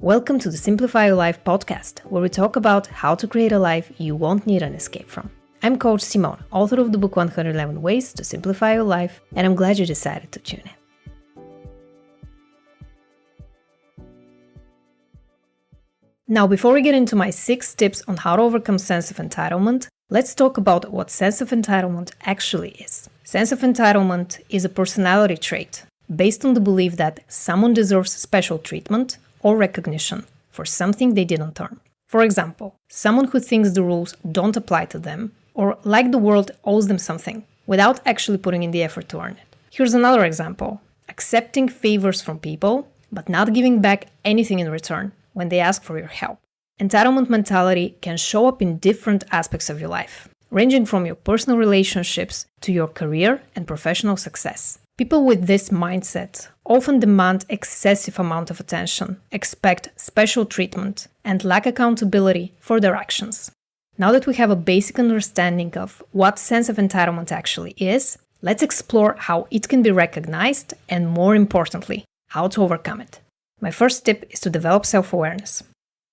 Welcome to the Simplify Your Life podcast, where we talk about how to create a life you won't need an escape from. I'm Coach Simone, author of the book 111 Ways to Simplify Your Life, and I'm glad you decided to tune in. Now, before we get into my 6 tips on how to overcome sense of entitlement, let's talk about what sense of entitlement actually is. Sense of entitlement is a personality trait based on the belief that someone deserves special treatment or recognition for something they didn't earn. For example, someone who thinks the rules don't apply to them or like the world owes them something without actually putting in the effort to earn it. Here's another example: accepting favors from people but not giving back anything in return when they ask for your help. Entitlement mentality can show up in different aspects of your life, ranging from your personal relationships to your career and professional success. People with this mindset often demand excessive amount of attention, expect special treatment, and lack accountability for their actions. Now that we have a basic understanding of what sense of entitlement actually is, let's explore how it can be recognized and, more importantly, how to overcome it. My first tip is to develop self-awareness.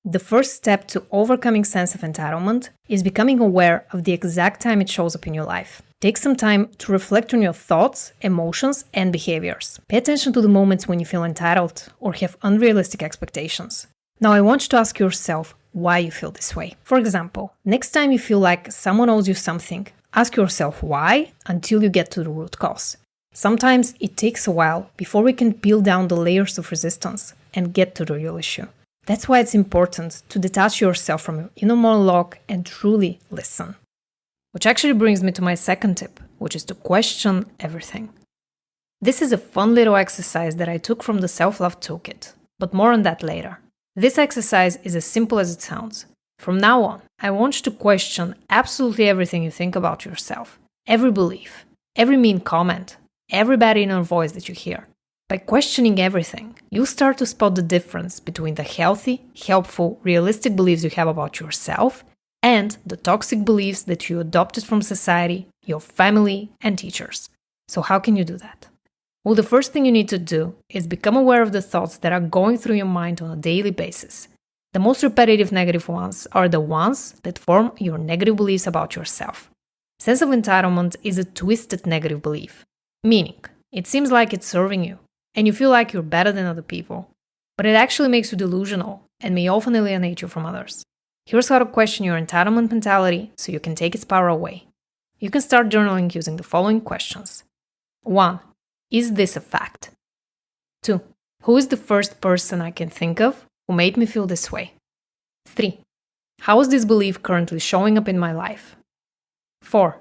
The first step to overcoming sense of entitlement is becoming aware of the exact time it shows up in your life. Take some time to reflect on your thoughts, emotions, and behaviors. Pay attention to the moments when you feel entitled or have unrealistic expectations. Now, I want you to ask yourself why you feel this way. For example, next time you feel like someone owes you something, ask yourself why until you get to the root cause. Sometimes it takes a while before we can peel down the layers of resistance and get to the real issue. That's why it's important to detach yourself from your inner monologue and truly listen. Which actually brings me to my second tip, which is to question everything. This is a fun little exercise that I took from the Self-Love Toolkit, but more on that later. This exercise is as simple as it sounds. From now on, I want you to question absolutely everything you think about yourself, every belief, every mean comment, every bad inner voice that you hear. By questioning everything, you'll start to spot the difference between the healthy, helpful, realistic beliefs you have about yourself and the toxic beliefs that you adopted from society, your family, and teachers. So how can you do that? Well, the first thing you need to do is become aware of the thoughts that are going through your mind on a daily basis. The most repetitive negative ones are the ones that form your negative beliefs about yourself. Sense of entitlement is a twisted negative belief, meaning it seems like it's serving you, and you feel like you're better than other people, but it actually makes you delusional and may often alienate you from others. Here's how to question your entitlement mentality so you can take its power away. You can start journaling using the following questions. 1. Is this a fact? 2. Who is the first person I can think of who made me feel this way? 3. How is this belief currently showing up in my life? 4.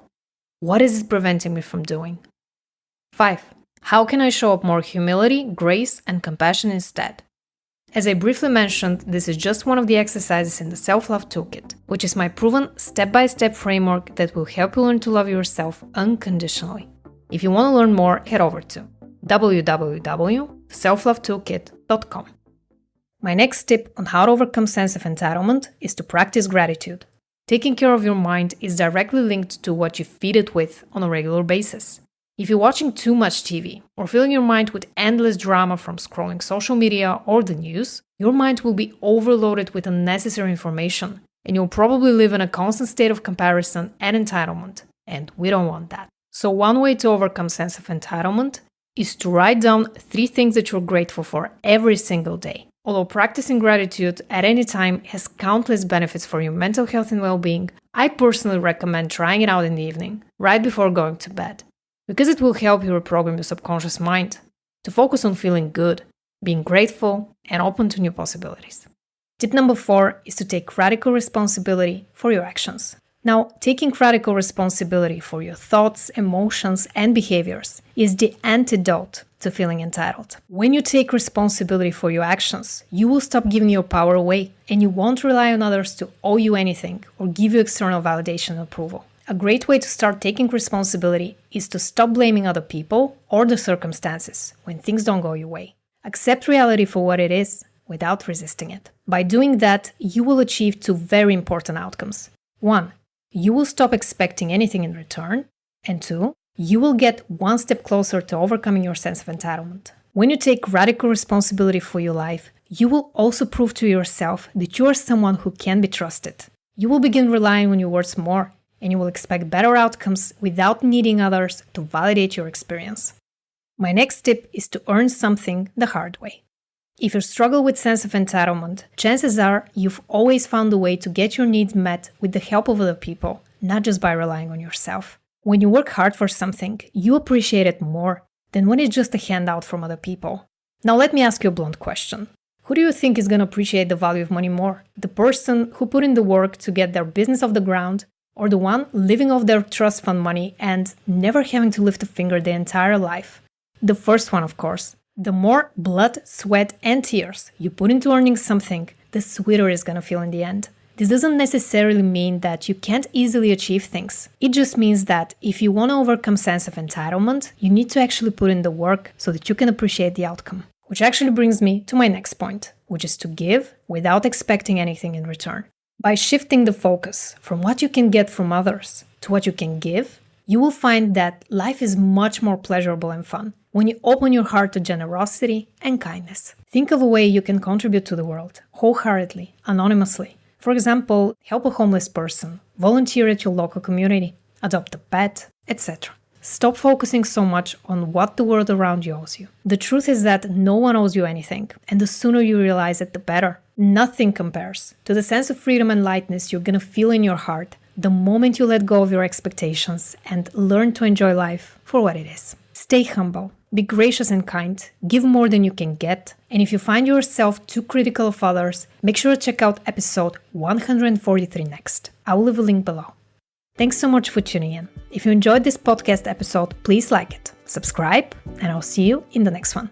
What is it preventing me from doing? 5. How can I show up more humility, grace, and compassion instead? As I briefly mentioned, this is just one of the exercises in the Self-Love Toolkit, which is my proven step-by-step framework that will help you learn to love yourself unconditionally. If you want to learn more, head over to www.selflovetoolkit.com. My next tip on how to overcome sense of entitlement is to practice gratitude. Taking care of your mind is directly linked to what you feed it with on a regular basis. If you're watching too much TV or filling your mind with endless drama from scrolling social media or the news, your mind will be overloaded with unnecessary information, and you'll probably live in a constant state of comparison and entitlement, and we don't want that. So one way to overcome sense of entitlement is to write down 3 things that you're grateful for every single day. Although practicing gratitude at any time has countless benefits for your mental health and well-being, I personally recommend trying it out in the evening, right before going to bed. Because it will help you reprogram your subconscious mind to focus on feeling good, being grateful, and open to new possibilities. Tip number 4 is to take radical responsibility for your actions. Now, taking radical responsibility for your thoughts, emotions, and behaviors is the antidote to feeling entitled. When you take responsibility for your actions, you will stop giving your power away, and you won't rely on others to owe you anything or give you external validation and approval. A great way to start taking responsibility is to stop blaming other people or the circumstances when things don't go your way. Accept reality for what it is without resisting it. By doing that, you will achieve 2 very important outcomes. 1. You will stop expecting anything in return. And 2. You will get 1 step closer to overcoming your sense of entitlement. When you take radical responsibility for your life, you will also prove to yourself that you are someone who can be trusted. You will begin relying on your words more, and you will expect better outcomes without needing others to validate your experience. My next tip is to earn something the hard way. If you struggle with sense of entitlement, chances are you've always found a way to get your needs met with the help of other people, not just by relying on yourself. When you work hard for something, you appreciate it more than when it's just a handout from other people. Now let me ask you a blunt question. Who do you think is going to appreciate the value of money more? The person who put in the work to get their business off the ground, or the one living off their trust fund money and never having to lift a finger their entire life? The first one, of course. The more blood, sweat, and tears you put into earning something, the sweeter it's going to feel in the end. This doesn't necessarily mean that you can't easily achieve things. It just means that if you want to overcome sense of entitlement, you need to actually put in the work so that you can appreciate the outcome. Which actually brings me to my next point, which is to give without expecting anything in return. By shifting the focus from what you can get from others to what you can give, you will find that life is much more pleasurable and fun when you open your heart to generosity and kindness. Think of a way you can contribute to the world, wholeheartedly, anonymously. For example, help a homeless person, volunteer at your local community, adopt a pet, etc. Stop focusing so much on what the world around you owes you. The truth is that no one owes you anything, and the sooner you realize it, the better. Nothing compares to the sense of freedom and lightness you're gonna feel in your heart the moment you let go of your expectations and learn to enjoy life for what it is. Stay humble, be gracious and kind, give more than you can get, and if you find yourself too critical of others, make sure to check out episode 143 next. I will leave a link below. Thanks so much for tuning in. If you enjoyed this podcast episode, please like it, subscribe, and I'll see you in the next one.